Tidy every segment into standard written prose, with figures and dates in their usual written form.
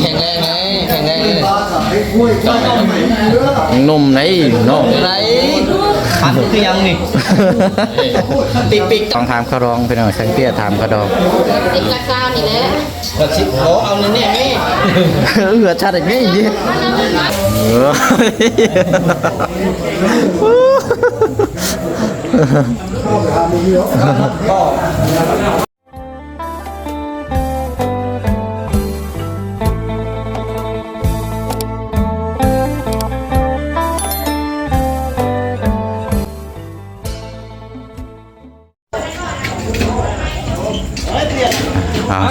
แข็งแรงไงแข็งแรงนมไหนเนาะ ไรพันคือยังนี่ปิกต้องถามเขาร้องพี่น้องสังเกตถามเขาดอง ติดกระซ้านี่แหละ เราชิดโอ้เอาเนี่ยนี่ เหลือชาติไม่ยี่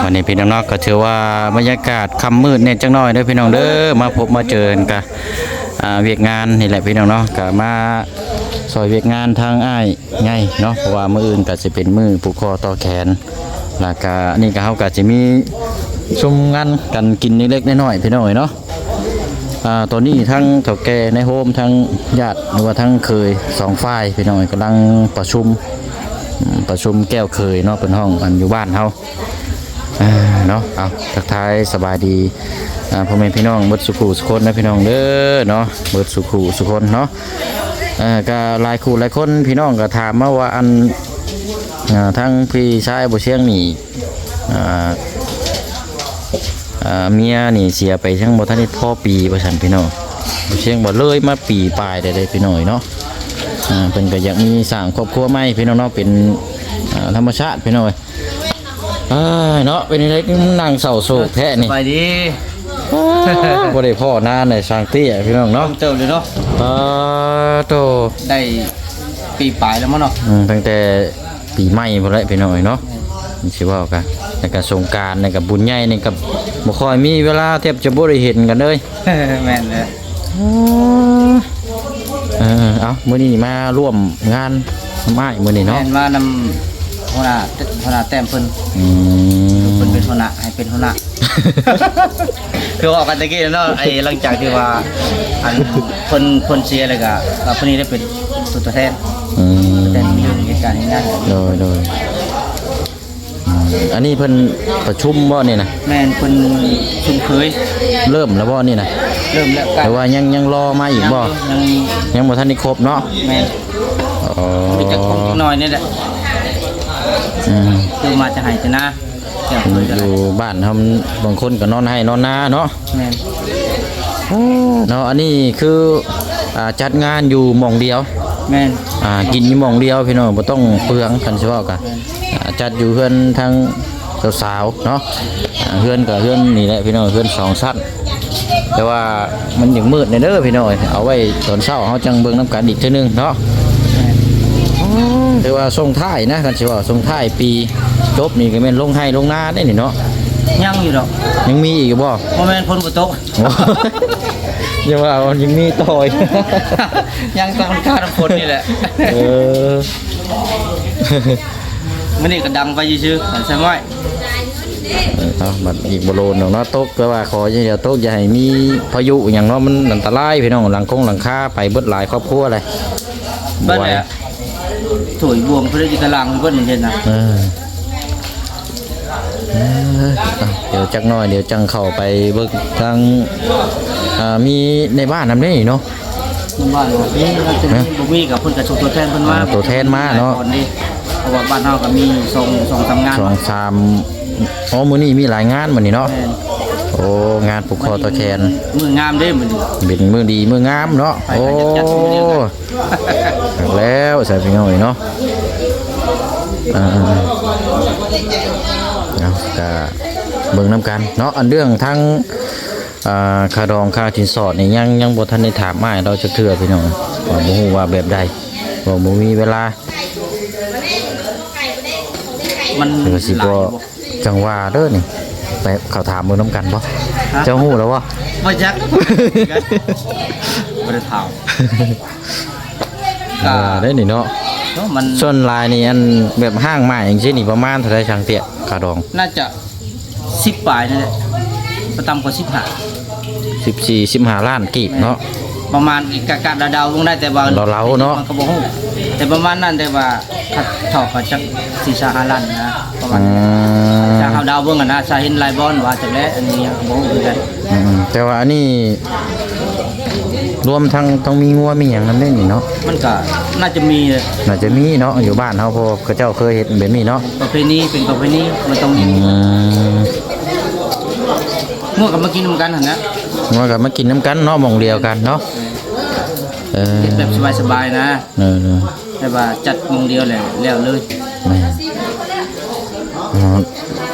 วันนี้พี่น้องก็ถือว่าบรรยากาศค่ำมืดเนี่ยจังน้อยเด้อพี่น้องเด้อมาพบมาเจอกันกับเวียกงานนี่แหละพี่น้องเนาะก็มาซอยเวียกงานทางอ้ายไงเนาะเพราะว่ามื้ออื่นก็สิเป็นมื้อผูกคอต่อแขนแล้วก็นี่ก็เฮาก็สิมีชุมงานกันกินเล็กๆน้อยๆพี่น้องเนาะตอนนี้ทั้งเฒ่าแก่ในโฮมทั้งญาติหรือว่าทั้งเคยสองฝ่ายพี่น้องกำลังประชุมแก้วเคยเนาะเป็นห้องอันอยู่บ้านเฮาเนาะเอาทักทายสบายดีพ่อแม่พี่น้องเบิดสุขุสุคนนะพี่น้องเด้อเนาะเบิดสุขุสุคนเนาะก็หลายคู่หลายคนพี่น้องก็ถามมาว่าอันทั้งพี่ชายบ่เชียงนี่เมียนี่เสียไปทั้งบ่ทันได้พ่อปีว่าซั่นพี่น้องบ่เชียงบ่เลยมาปีปลายได้พี่น้อยเนาะเพิ่นก็อยากมีสร้างครอบครัวใหม่พี่น้องเนาะเป็นธรรมชาติพี่น้อยเนาะเป็นอะไรนั่งเศร้าโศกแท้นี่ไปดีบ่ได้พ่อนานในสร้างเตี้ยพี่น้องเนาะเติมเลยเนาะโตได้ปีปลายแล้วมั้งเนาะตั้งแต่ปีใหม่พุ่นแหละพี่น้อยเนาะสิว่ากันในการสงกรานต์ในกับบุญใหญ่ในกับบ่ค่อยมีเวลาแทบจะบ่ได้เห็นกันเลยแม่นเลยเอามื้อนี้มาร่วมงานไม้มื้อนี้เนาะแม่นมานำหัวหน้าแต้มเพิ่นเป็นหัวหน้าให้เป็นหัวหน้าคือออกกันตะกี้เนาะไอ้หลังจากที่ว่าอันคนเชียร์อะไรก็เพิ่นนี่ได้เป็นตัวแทนแต่มีเหตุการณ์งานโดยอันนี้เพิ่นประชุมบ่นี่นะแม่นเพิ่นชุมเคยเริ่มแล้วบ่นี่นะเริ่มแล้วแต่ว่ายังรอมาอีกบ่ยังบ่ทันได้ครบเนาะแม่นมีจักคงจักหน่อยนี่แหละคือมาจะหายจะนะอยู่บ้านทำบางคนก็นอนให้นอนนาเนาะแม่นเนาะอันนี้คือจัดงานอยู่หม่องเดียวแม่นกินอยู่หม่องเดียวพี่น้องบ่ต้องเปลืองกันสิว่ากันจัดอยู่เฮือนทางสาวๆเนาะเฮือนกับเฮือนนี่แหละพี่น้องเฮือน2ชั้นแต่ว่ามันยังมืดในเด้อพี่น้องเอาไว้ตอนเช้าเฮาจังเบิ่งน้ำกันอีกเทื่อนึงเนาะแต่ว่าส่งท้ายนะกันสิว่าส่งท้ายปีจบนี่ก็แม่นลงให้ลงนาได้นี่เนาะยังอยู่ดอกยังมีอีกบ่บ่แม่นฝนบ่ตกยังว่ายังมีต่อยยังต้องค่าน้ำฝนนี่แหละมันนี่ก็ดังไปซื่อๆใช่ไหมบัดอีกบโลนเนาะตกก็ว่าขออย่าตกอย่าให้มีพายุอย่างเนาะมันอันตรายพี่น้องหลังคาไปเบิดหลายครอบครัวเลยบ้านเนี่ยถุยบวมเพื่อจะกระลังเบิดเหมือนเดิมนะเดี๋ยวจักหน่อยเดี๋ยวจังเข้าไปเบิกทางมีในบ้านนำได้เนาะบ้านนี่เราจะมีบุมีกับเพิ่นกระชุตัวแทนเพิ่นมาตัวแทนมาเนาะเพราะว่าบ้านเราก็มี2-3งานมื้อนี้มีหลายงานมื้อนี้เนาะโอ้งานผูกคอตะแคนมื้องามเด้มื้อนี้เป็นมื้อดีมื้องามเนาะโอ้แล้วใส่พี่น้อยเนาะก็เบิ่งน้ำกันเนาะอันเรื่องทั้งค่าดองค่าสินสอดนี่ยังบ่ทันได้ถามมาเราจะเทื่อพี่น้องว่าบ่ฮู้ว่าแบบใดบ่มีเวลามันสิบ่จังว่าเด้อนี่ไปเขาถามเบิ่งน้ำกันบ่เจ้าฮู้แล้วบ่บ่จักบ่ได้ถามได้นี่เนาะส่วนลายนี่อันแบบห้างใหม่อย่างเช่นนี่ประมาณเท่าไรช่างเตี้ยค่าดองน่าจะ10ปลายนั่นแหละประต่ำกว่า15 ล้านกีบเนาะประมาณอีกกะดาวๆลงได้แต่ว่าเราเนาะมันก็บ่ฮู้แต่ประมาณนั้นแต่ว่าถอกก็จัก4-5 ล้านนะประมาณ ข่าวดาวเบิ่งกันนะชาเห็นลายบอลว่าจังได๋อันนี้บ่ฮู้คือกัน แต่ว่าอันนี้รวมทั้งต้องมีงัวมีหยังนำเล่นนี่เนาะ มันก็น่าจะมี น่าจะมีเนาะอยู่บ้านเฮาเพราะเขาเจ้าเคยเฮ็ดแบบนี้เนาะ ประเพณีเป็นประเพณีมันต้องมี ง่วงกับมากินนำกันหั่นนะ งัวก็มากินน้ำกันเนาะหม่องเดียวกันเนาะเฮ็ดแบบสบายๆนะ เออ แต่ว่าจัดวงเดียวแล้วเลย แม่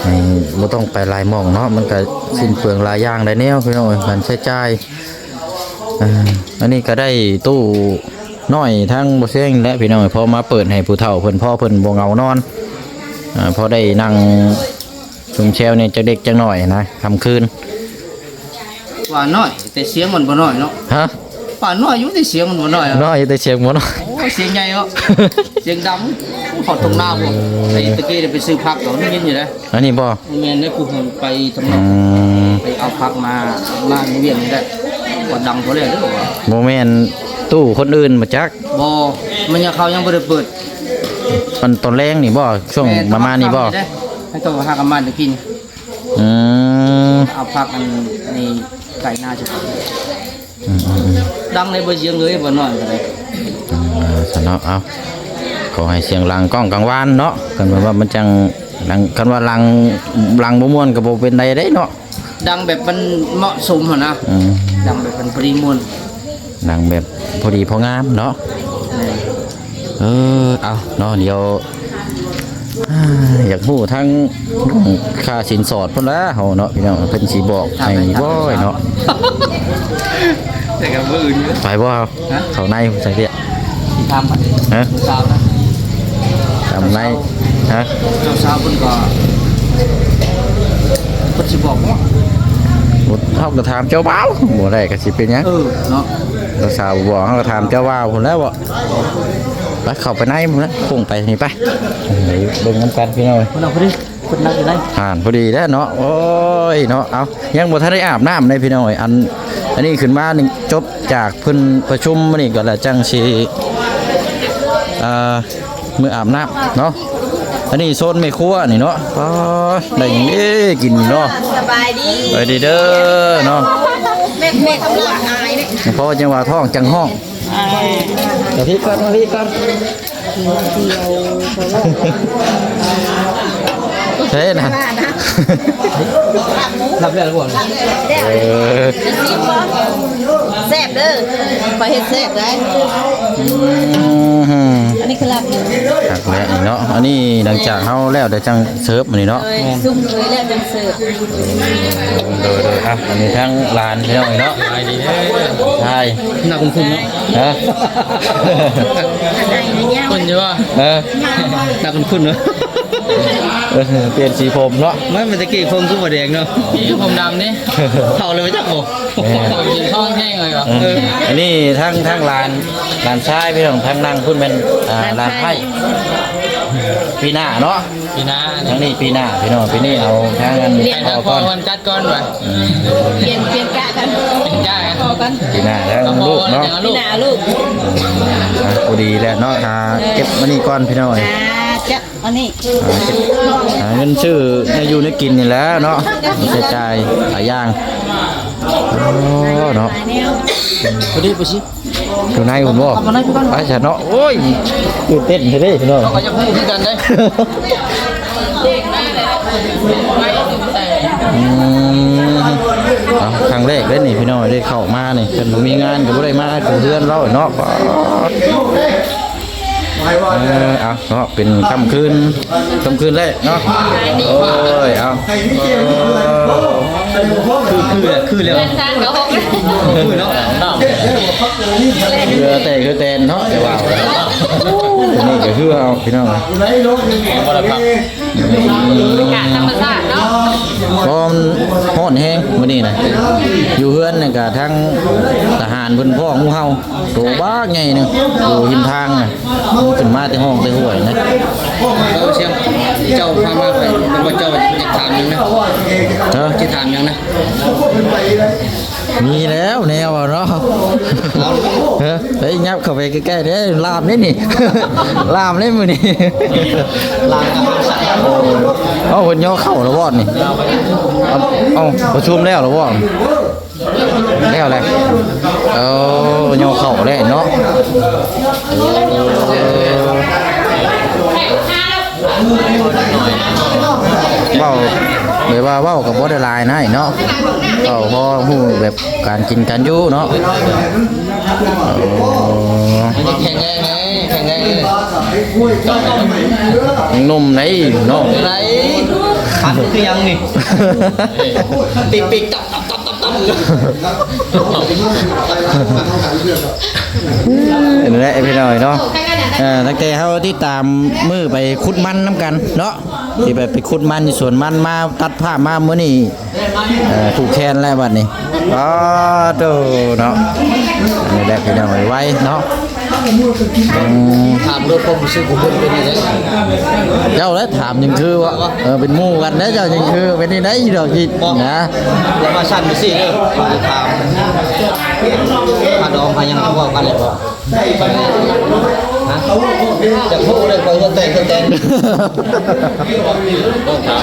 ให้บ่ต้องไปหลายหม่องเนาะมันก็สิ้นเปลืองหลายอย่างได้แนวพี่น้องการใช้จ่ายอันนี้ก็ได้ตู้น้อยทั้งบ่เซ้งและพี่น้องพอมาเปิดให้ผู้เฒ่าเพิ่นพ่อเพิ่นบ่เหงานอนพอได้นั่งชุมแชวเนี่ยจักเด็กจักน้อยนะค่ำคืน ว่าน้อยแต่เสียงมันบ่น้อยเนาะ ฮะ ว่าน้อยอยู่แต่เสียงมันบ่น้อย น้อยแต่เสียงบ่น้อย โอ้เสียงใหญ่เนาะเสียงดังเขาตรงหน้าบ่ไอ้ตะกี้ได้ไปซื้อผักเขาได้ยินอยู่นะ อันนี้บ่ แม่นได้ผู้คนไปทำนองไปเอาผักมาเวียงนี่ได้ก็ดังเขาเลยเด้อว่า บ่แม่นตู้คนอื่นมาจัก บ่มันยังเขายังบ่ได้เปิด ตอนแรงนี่บ่ช่วงประมาณนี้บ่ ให้เขาหากันบ้านจะกิน อืม เอาผักอันนี้ไก่หน้าจะดังในบ่เสียงเลยบ่น้อยก็ได้ สนอเอาขอให้เสียงลังกล้องกลางวานเนาะกันว่ามันจังลังกันว่าลังบ่ม่วนก็บ่เป็นใดได้เนาะ ดังแบบมันเหมาะสมหั่นนะดังแบบมันพอดีม่วน ดังแบบพอดีพองามเนาะเอาเนาะเดี๋ยวอยากฮู้ทั้งค่าสินสอดพุ่นละเฮาเนาะพี่น้องเพิ่นสิบอกให้บ่เนาะ แต่ก็บ่อื่นอยู่ ไปบ่เข้าในใส่เตี้ย สิทำ ฮะ สาวนะ ทำในฮะ เจ้าสาวเพิ่นก็เพิ่นสิบอกว่า บ่เฮาก็ถามเจ้าบ่าวบ่ได้ก็สิเป็นหยัง เนาะ เจ้าสาวบ่เฮาก็ถามเจ้าบ่าวพุ่นแล้วบ่ไปเข้าไปในพุ่นละพุ่งไปนี่ไปเบิ่งนำกันพี่น้อง เพิ่นเอาพอดีเพิ่นนั่งอยู่ไหน ผ่านพอดีแล้วเนาะโอ้ยเนาะเอายังบ่ทันได้อาบน้ำเลยพี่น้องอันนี้ขึ้นมานี่จบจากเพิ่นประชุมมื้อนี้ก็แล้วจังสิมื้ออาบน้ำเนาะอันนี้โซนแม่ครัวนี่เนาะอ๋อได้หยังเด้กินเนาะ สบายดี ไปดีเด้อเนาะ แม่ทำหลังอายเนี่ย เพราะจังหวะท้องจังห้องเดี๋ยวพี่ก่อนพี่ก่อนเฮ้ยนะ รับแล้วบ่ แซ่บเด้อขอเฮ็ดแซ่บได้อันนี้คือลาบอยู่ หักแล้วนี่เนาะอันนี้หลังจากเฮาแล้วได้จังเสิร์ฟมื้อนี้เนาะ ซุ่มเลยแล้วจังเสิร์ฟ โดยครับอันนี้ทั้งร้านพี่น้องเนาะใช่ น่าคุ้นๆเนาะ ฮะ คนอยู่ว่าน่าคุ้นๆเนาะ เปลี่ยนสีผมเนาะ ไม่มันตะกี้ผมคือบ่แดงเนาะนี่ผมดำนี่เฒ่าเลยไปจักบ่กินท้องแห้งเลยเหรอ อันนี้ทั้งร้านชายพี่น้องทั้งนั่งพุ่นเป็นร้านไพ่ปีหน้าเนาะ ปีหน้า ทั้งนี้ปีหน้าพี่น้องปีนี้เอาทั้งกัน พอ ก่อน วันจัดก่อนว่ะ เปลี่ยนกะกัน เป็นจ้ากัน พอกัน ปีหน้าแล้วลูกเนาะ พี่หนาลูก พอดีแล้วเนาะเก็บมานี่ก่อนพี่น้อง จะอันนี้ หาเงินชื่อให้อยู่ในกินนี่แหล้วเนาะใช้จ่ายหลายอย่างเนาะ พอดีไปสิ ดูนายผมบอกไปฉันเนาะโอ้ยตื่นเต้นเลยพี่น้อง เราก็จะพูดกันได้ ครั้งแรกเลยนี่พี่น้องได้เข้ามานี่เป็นมีงานก็บ่ได้มาของเพื่อนเราเนาะเอาเนาะเป็นค่ำคืนแรกเนาะโอ้ยเอาคือแล้ว ทางเขา คือเนาะ คือแต่คือแตนเนาะแต่ว่านี่ก็คือเอาพี่น้อง กะธรรมชาติเนาะ พร้อมฮ้อนแห้งมื้อนี้นะอยู่เฮือนนี่ก็ทั้งทหารเพิ่นพ่องูเห่าโตบ้าใหญ่นึงอยู่หิมทางน่ะขึ้นมาแต่ห้องแต่ห้วยนะ เราเชียงเจ้าพามาไปเป็นว่าเจ้าจะถามยังนะจะถามยังนะ มีแล้วแนวเนาะเฮ้ยยับเข้าไปใกล้ๆเด้ลามนี่นี่ ลามเลยมื้อนี้ ลางกันใส่ เอาเพิ่นย่อเข้าแล้วบ่นี่เอาประชุมแล้วแล้วบ่แล้วอะไรเอาย่อเข้าแล้วเนาะเว้าแบบว่าเว้ากับบ่ได้หลายนะเนาะเว้าพอฮู้แบบการกินการอยู่เนาะ แข็งแรงเลยแข็งแรงเลย หนุ่มไหนเนาะ ไรพันคือยังนี่ติดปีกตับนั่นแหละพี่น้อยเนาะตั้งแต่เฮาที่ตามมือไปขุดมันน้ำกันเนาะที่แบบไปขุดมันในสวนมันมาตัดผ้ามามื้อนี้ถูกแคนแล้วบัดนี้อ๋อโตเนาะนี่แหละพี่น้อยไว้เนาะ ถามด้วยความรู้สึกของเพื่อนเป็นยังไง เจ้าแล้วถามยังคือว่าเป็นหมู่กันนะเจ้ายังคือเป็นที่ไหนดอกจิตนะ แล้วมาสั่นไปสิเด้อถามพาดองพายังว่ากันเลยบ่ฮะจะพูดเลยคอยจะแต่งต้องถาม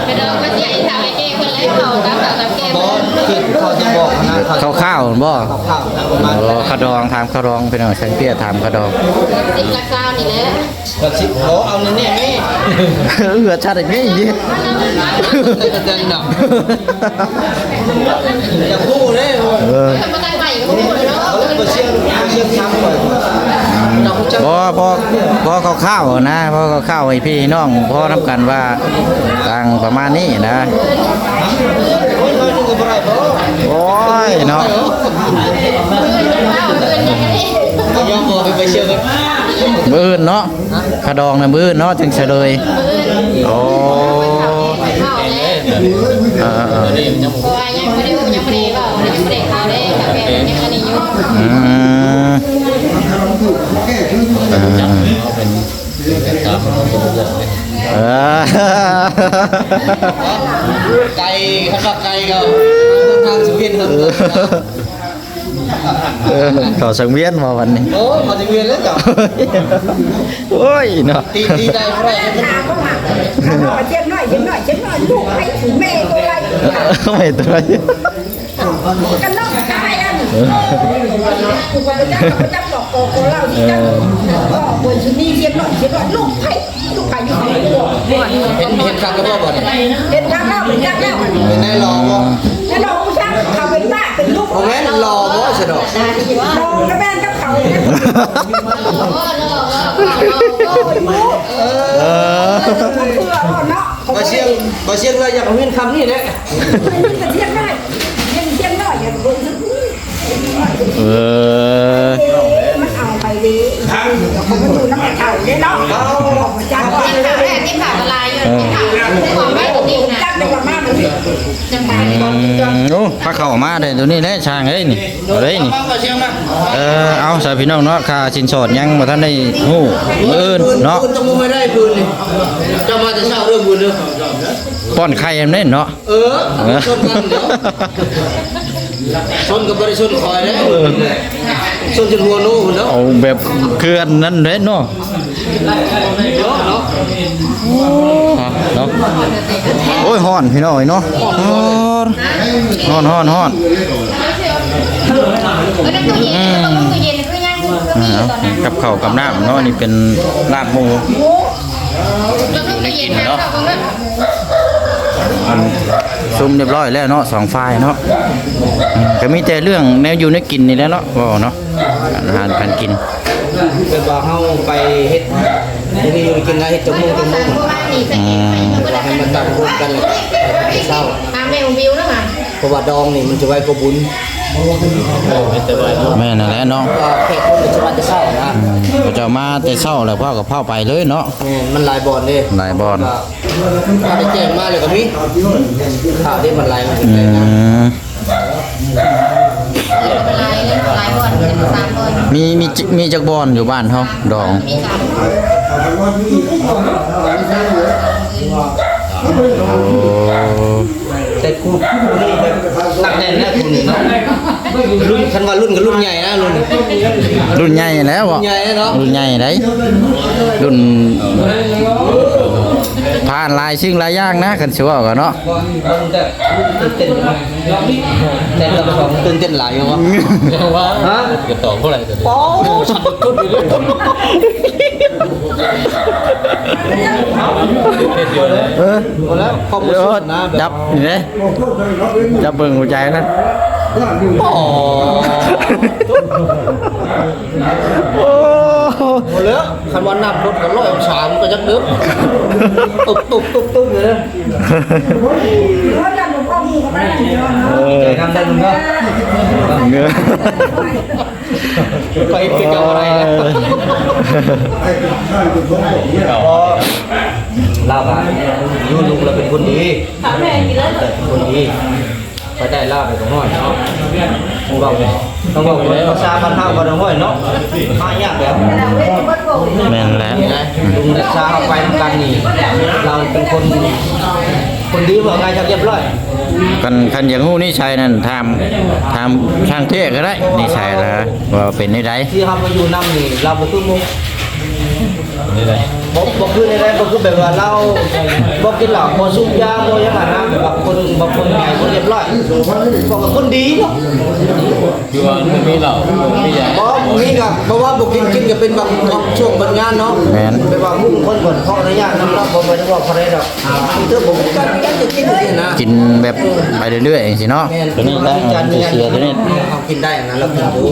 ไปเดินมาเสียอีสาวไอ้เก้คนไล่เขาตามสาวตามเก้ บอสที่เขาจะบอกนะ ข้าวบ่ ข้าวประมาณ ข้าวดองถามข้าวดองพี่น้อยสังเกตถามข้าวดอง สิบลักซาวนี่แหละ ก็สิโอ้เอาเนี่ยนี่ เหลือชาตินี่ยี่ เดินดับจะพูดเลย ทำอะไรใหม่ก็พูดเลยเนาะ ก็เชียงช้ำก่อนเราจะ พอข้าวนะพอข้าวให้พี่น้องพอนับกันว่าต่างประมาณนี้นะ โอ้ยเราจะบ่ได้บ่ โอ้ยเนาะ ยอมบอกไปเชียงเลย มื้อเนาะข้าวดองนะมื้อเนาะจังเฉลยโอ้เพราะว่ายังไม่ได้ว่ายังไม่ได้ข่าวได้แต่แกยังอันนี้อยู่ ไก่ขับไก่เขาทางสุวินครับ เขาสังเวียนมาวันนี้ โอ้มาสุวินแล้วจ้ะ โอ้ยเนาะ ตีได้เท่าไหร่ เจ็บหน่อยลูกให้แม่ตัวไร ไม่ตัว กันนอกกันได้อันกูก็จะจับดอกโกเราที่กันก็บนชุดนี้เจ็บหน่อยลูกให้อยู่เห็นข้างกระบอกบ่เนี่ย เป็นข้างหน้าเป็นข้างหน้า เป็นนายรอบ่ แล้วน้องผู้ชายเขาเป็นบ้าเป็นลูก เอาแม่รอบ่สะดอก น้องกับแม่กับเขา เนาะ บ่เชียงเลยอยากเห็นคำนี้แหละ เทียนได้เทียนได้อย่างบน มันเอาไปดิเขาก็ดูน้ำมันเข่าเลยเนาะจังหวะ ที่ข่าวแรกที่ข่าวละลายอยู่ที่ข่าวความไม่จริงนะ จังในวันมามัน จังหวะ โอ้พาเข้ามาได้ตัวนี้แหละช่างเอ้ยนี่เอาเลยนี่ บ่เชียงนะ เอาสายพี่น้องเนาะค่าสินสอดยังบ่ทันได้ฮู้มื้ออื่นเนาะ คุณจะไม่ได้คืนนี่จะมาจะเช่าเรื่องบุญเด้อ ป้อนไข่อันนั้นเนาะ ชนกันเดี๋ยวชนกับบริชนคอยแล้วชนจนหัวโน่เนาะ เอาแบบเคลื่อนนั้นเด้เนาะเนาะโอ้ยฮ้อนพี่น้อยเนาะฮ้อน ตู้เย็นตู้เย็นคือยังก็มีตอนนั้น กับข้าวกับน้ำเนาะนี่เป็นลาบหมู แล้วตู้เย็นนะก็แบบ ซุ่มเรียบร้อยแล้วเนาะ2ฝ่ายเนาะก็มีแต่เรื่องแนวอยู่ในกินนี่แหละเนาะบ่เนาะอาหารการกิน เป็นว่าเฮาไปเฮ็ดนี่กินได้เฮ็ดจมูก ว่านี่ใส่ ให้มันตั้งรวมกันเลยเศร้า มาแมววิวนะค่ะ เพราะว่าดองนี่มันจะไว้ก็บุญ แม่นั่นแหละเนาะ ก็แค่คนจะมาจะเศร้านะ ก็จะมาแต่เช้าแล้วพ่อกับพ่อไปเลยเนาะ มันหลายบอลเด้ หลายบอน ถ้าได้แจ้งมาเลยก็มีข่าวที่มันหลายมัน อืม หลายบอลเป็น3บอล มีจักบอนอยู่บ้านเฮาดอง มี3 โอ้ แ แต่กูนี่แบบหนักแน่นนะกูนี่เนาะรุ่นคันว่ารุ่นกับรุ่นใหญ่นะรุ่น รุ่นใหญ่แล้วบ่ ใหญ่เนาะ รุ่นใหญ่ได้รุ่นผ่านหลายสิ่งหลายอย่างนะคันสิว่าก็เนาะ มันจะตื่นเต้นแต่ละของตื่นเต้นหลายอยู่วะว่าฮะกระต่อเท่าไหร่โอ้ฉันต้นอยู่เลยหมดแล้วขอบคุณนะ จับนี่เด้จับเบิ่งหัวใจนั่น อ๋อโอ้หมดแล้วคันว่านับรถกัน100 องศามันก็จะดึบตุบเลย เขาจะหลวงพ่อมูกับแม่เดียวเนาะ ใจทำได้มึงก็ เงือ ไปเป็นอะไรแล้วเล่ากันยูลุงเราเป็นคนดีแต่เป็นคนดีไปได้ลาบไปของห้อยเนาะต้องบอกเลยภาษาบ้านเฮาบ้านห้อยเนาะหายากแล้ว แม่นแล้ว ลุงรักษาเอาไปทำกันนี่เราเป็นคนดีว่าไงจะเรียบร้อย คันอย่างฮู้นี่ใช่นั่นถามช่างเทศก็ได้นี่ใช่แล้วว่าเป็นได้ได ที่ทำมาอยู่น้ำนี่เราบ่คือมุกบอกคือในไรบอกคือแบบว่าเราบอกกินเหล้าบ่สูบยาบ่ยังไงนะบางคนใหญ่คนเรียบร้อยบอกว่าคนดีเนาะ คือว่ามันมีเหล่ามีใหญ่ เพราะนี่ก็เพราะว่าบอกกินก็เป็นบางช่วงบางงานเนาะเป็นว่ามุ่งคนก่อนเพราะระยะน้ำรับบ่ไปได้ว่าพอได้ดอกเธอผมกันจะกินได้นะ กินแบบไปเรื่อยๆสิเนาะ ตัวนี้ได้เสียตัวนี้เอากินได้นะแล้วกินดู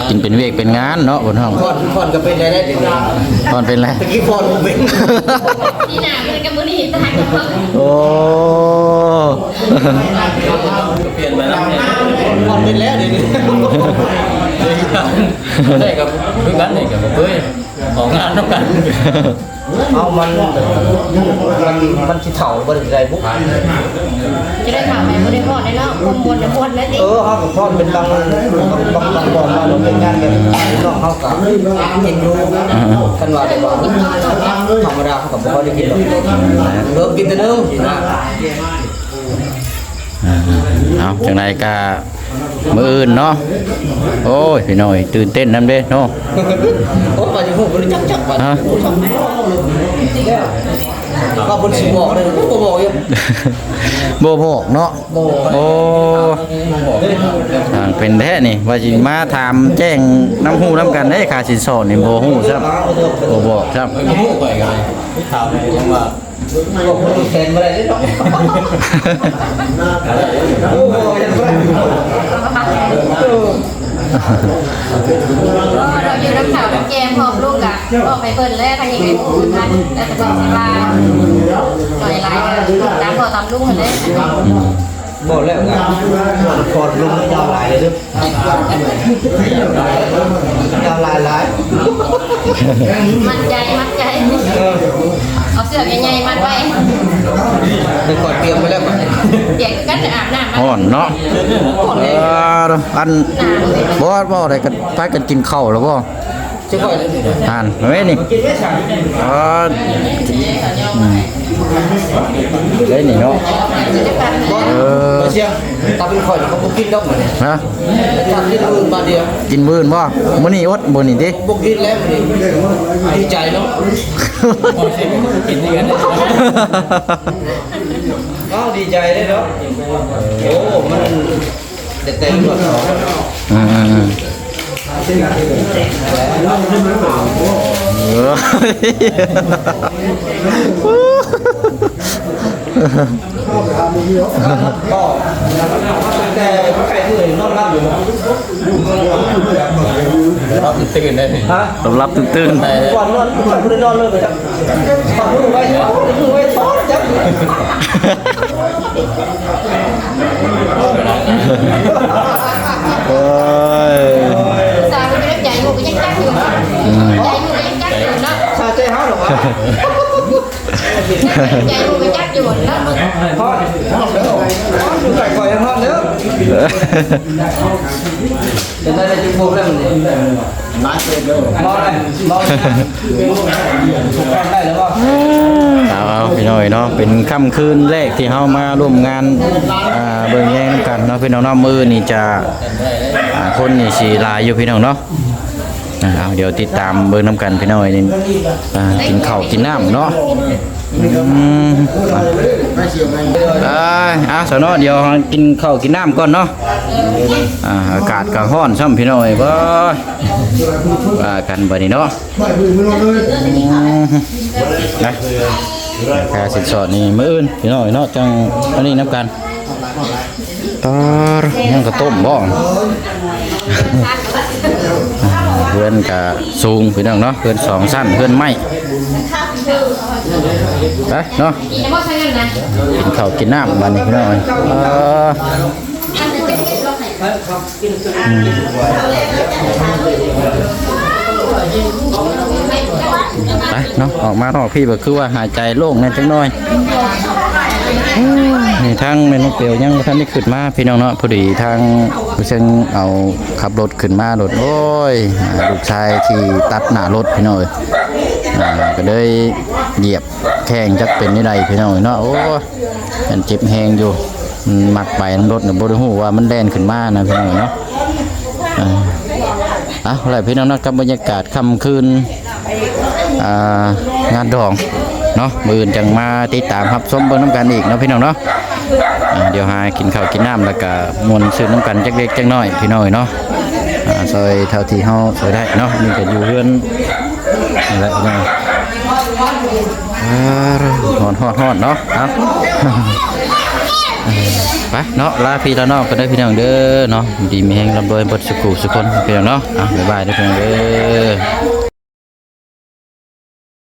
กินเป็นเวกเป็นงานเนาะบนห้อง ฟอนก็เป็นได้เดี๋ยวนี้ ตอนเป็นไร ตะกี้ฟอนผมเป็น ที่หนาเป็นกับมือนี่ทหารกับเขา โอ้ เปลี่ยนไปแล้วเนี่ย ฟอนเป็นแล้วเดี๋ยวนี้ ได้กับเพื่อนกันเนี่ยกับเพื่อนของงานต้องกัน เอามันสิเฒ่าบ่ได้ใจบุ๊ก จะได้ถามไหมไม่ได้พอดได้แล้วคนบนจะพอดแล้วดิ เฮากับฟอนเป็นบางบอกมาเราเป็นงานแบบน้องเฮากับกินอยู่กันว่าได้บ่ธรรมดาเขาก็บ่ค่อยได้กินหรอกเริ่มกินแต่เนิ่มนะ เอาจังไรกะมืออื่นเนาะโอ้ยพี่น้อยตื่นเต้นนำเด้เนาะ โอ้ไปอยู่บ่ได้จักๆว่า ฮะ ก็บ่สิบอกเลยบ่บอกอยู่ บ่บอกเนาะโอ้ทางเป็นแท้นี่ว่าสิมาถามแจ้งน้ำหูน้ำกันได้ค่าสินสอดนี่บ่ฮู้ซับบ่บอกซับ ไม่พูดไปกันเลยถามเลยยังว่า บอกคนแสนบ่ได้เนาะโอ้ยยังบ่ได้ เราอยู่น้ำขาวน้ำแกงพร้อมลูกอะออกไปเปิดแล้วทางยังไงพูดกันแต่จะบอกสิว่าหน่อยลายตามพอตามลุงเหมือนเลย บอกแล้วนะฟอนลงยาวหลายเลยด้วยยาวหลาย มันใจเอาเสื้อใหญ่ๆมัดไว้ ในก่อนเตรียมไปแล้ว เด็กก็จะอาบน้ำ ฮ้อนเนาะอันบ่ได้กันพากันกินข้าวแล้วบ่ ใช่ก่อน อ่านเว้ยนี่ กินไม่สั่ง ได้นี่เนาะ เชียงตาเป็นข่อยเขาบุกินดอกเหมือนเนี่ย ฮะ ตากินอื่นบาเดียว กินมื้อนบ่มื้อนี้อดมื้อนี้ติ บุกินแล้วดีใจเนาะ กินที่กัน อ้าวดีใจเลยเนาะโอ้มันเต็มด้วย อืมก็แต่ไก่ที่นอนรับอยู่ เราตื่นได้ ฮะ ต้อนรับตื่น ก่อนนอนก่อนไม่ได้นอนเลยไปจับก่อนมือไว้ท้องจับ โอ้ย สาวไม่ได้ใจหมูก็ยังจักอยู่ใจหมูก็ยังจักอยู่เนาะ ซาเจ้าหรอวะ ใจลูกไปจักอยู่แล้ว พ่อใส่ก่อยพ่อเด้อเป็นได้จุดพวกแล้วนี่มาเสร็จแล้วมอได้มอได้แล้วว่า เอาพี่น้อยเนาะเป็นค่ำคืนแรกที่เฮามาร่วมงานเบิ่งแย่งนำกันเนาะพี่น้องเนาะมื้อนี่จะคนนี่สิหลายอยู่พี่น้องเนาะเอาเดี๋ยวติดตามเบิ่งนำกันพี่น้อยนี่กินข้าวกินน้ำเนาะสาวน้อยเดี๋ยวกินข้าวกินน้ำก่อนเนาะอากาศก็ร้อนซ้ำพี่น้อยบ่ว่ากันบัดนี้เนาะนะค่าสินสอดนี่มื้ออื่นพี่น้อยเนาะจังอันนี้นำกันยังก็ต้มบ่เพื่อนก็สูงพี่น้องเนาะเพื่อน2ชั้นเพื่อนไม้ไปเนาะ กินได้บ่ใช่กันนะ กินข้าวกินน้ำบัดนี้พี่น้อยไปเนาะออกมานอกพี่ก็คือว่าหายใจโล่งแน่จังน้อยนี่ทางแม่นกเปียวยังบ่ทันได้ขึ้นมาพี่น้องเนาะพอดีทางผู้เชิงเอาขับรถขึ้นมารถโอ้ยลูกชายที่ตัดหน้ารถพี่น้อยก็เลยเหยียบแข้งจักเป็นนี่ใดพี่น้อยเนาะโอ้มันเจ็บแฮงอยู่มันมัดไปน้ำรถน่ะบ่ได้ฮู้ว่ามันแล่นขึ้นมานะพี่น้อยเนาะอะไรพี่น้องเนาะกับบรรยากาศค่ำคืนงานดองเนาะมื้ออื่นจังมาติดตามรับชมเบิ่งน้ำกันอีกเนาะพี่น้องเนาะเดี๋ยวหากินข้าวกินน้ำแล้วก็มวนซื้อน้ำกันจักเล็กจักน้อยพี่น้อยเนาะซอยเท่าที่เฮาซอยได้เนาะนี่ก็อยู่เรือนนี่แหละพี่น้องฮอดเนาะไปเนาะลาพี่ลาน้องกันได้พี่น้องเด้อเนาะดีมีแฮงร่ำรวยเบิดสุขสุขคนพี่น้องเนาะบ๊ายบายเด้อพี่น้องเด้อ